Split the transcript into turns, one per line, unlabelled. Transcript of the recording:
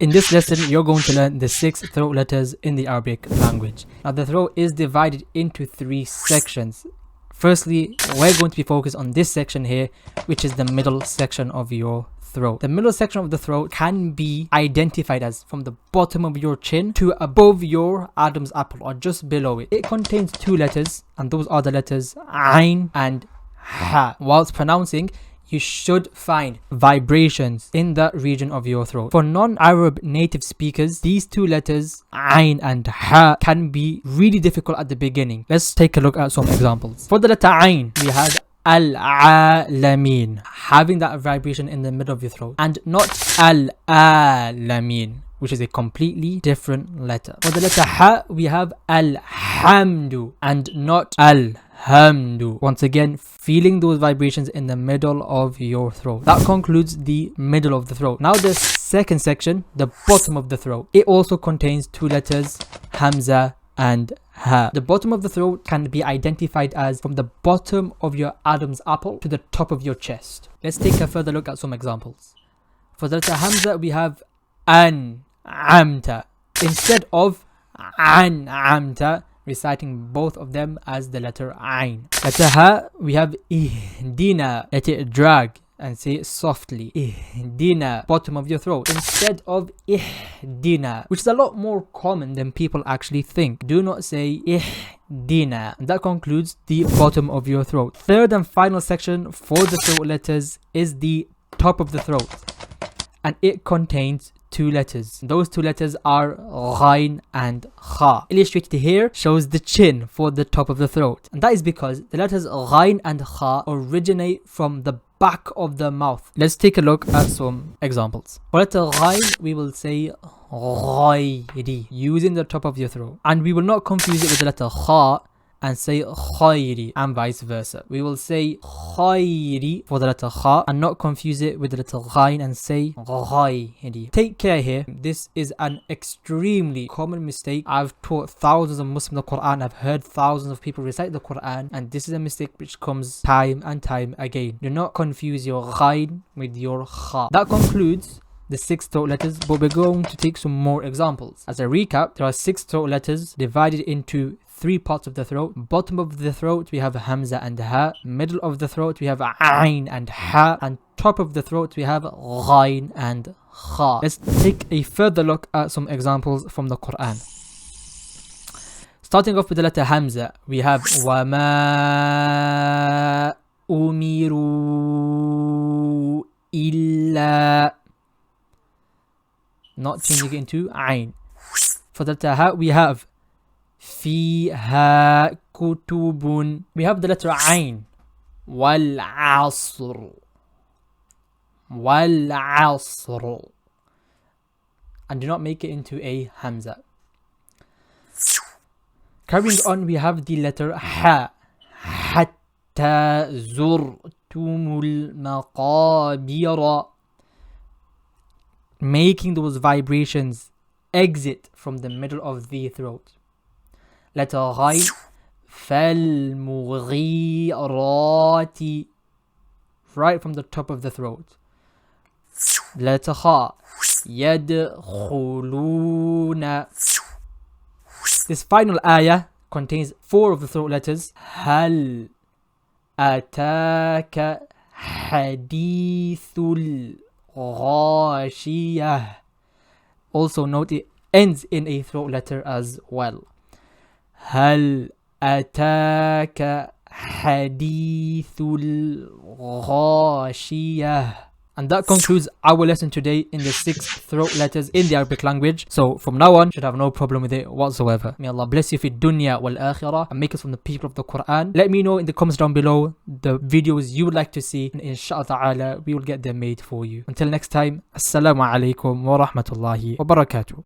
In this lesson, you're going to learn the 6 throat letters in the Arabic language. Now, the throat is divided into 3 sections. Firstly, we're going to be focused on this section here, which is the middle section of your throat. The middle section of the throat can be identified as from the bottom of your chin to above your Adam's apple, or just below it. It contains 2 letters, and those are the letters Ain and Ha. Whilst pronouncing, you should find vibrations in that region of your throat. For non-Arab native speakers, these 2 letters, Ain and Ha, can be really difficult at the beginning. Let's take a look at some examples. For the letter Ain, we have Al-Alamin, having that vibration in the middle of your throat, and not Al-Alamin, which is a completely different letter. For the letter Ha, we have Al-Hamdu and not Al-Hamdu. Once again, feeling those vibrations in the middle of your throat. That concludes the middle of the throat. Now the second section, the bottom of the throat. It also contains 2 letters, Hamza and Ha. The bottom of the throat can be identified as from the bottom of your Adam's apple to the top of your chest. Let's take a further look at some examples. For the letter Hamza, we have An-Amta instead of An-Amta, reciting both of them as the letter Ain. Letter Ha, we have Ihdina. Let it drag and say it softly. Ihdina, bottom of your throat, instead of Ihdina, which is a lot more common than people actually think. Do not say Ihdina. And that concludes the bottom of your throat. Third and final section for the throat letters is the top of the throat, and it contains 2 letters. Those 2 letters are Ghain and Kha. Illustrated here shows the chin for the top of the throat, and that is because the letters Ghain and Kha originate from the back of the mouth. Let's take a look at some examples. For letter Ghain, we will say Ghayri, using the top of your throat, and we will not confuse it with the letter Kha and say Khayri, and vice versa. We will say Khayri for the letter Kha and not confuse it with the letter Ghain and say Ghayri. Take care here. This is an extremely common mistake. I've taught thousands of Muslims the Quran. I've heard thousands of people recite the Quran, and this is a mistake which comes time and time again. Do not confuse your Ghain with your Kha. That concludes the 6 throat letters, but we're going to take some more examples. As a recap, there are 6 throat letters divided into 3 parts of the throat. Bottom of the throat, we have Hamza and Ha. Middle of the throat, we have Ain and Ha. And top of the throat, we have Ghain and Kha. Let's take a further look at some examples from the Quran. Starting off with the letter Hamza, we have وَمَا أُمِرُوا إِلَّا, not changing it into Ain. For the letter Ha, we have فيها كتب. We have the letter Ain. والعصر. والعصر. And do not make it into a Hamza. Carrying on, we have the letter Ha. حتى زرتم المقابر. Making those vibrations exit from the middle of the throat. Letter Ghain, فالمغيرات, right from the top of the throat. Letter Kha, يدخلون. This final ayah contains 4 of the throat letters. هل أتاك حديث الغاشية. Also note it ends in a throat letter as well. هل أتاك حديث الغاشية. And that concludes our lesson today in the 6 throat letters in the Arabic language. So from now on, you should have no problem with it whatsoever. May Allah bless you fi dunya wal akhirah and make us from the people of the Quran. Let me know in the comments down below the videos you would like to see, and inshallah ta'ala we will get them made for you. Until next time, assalamu alaikum wa rahmatullahi wa barakatuh.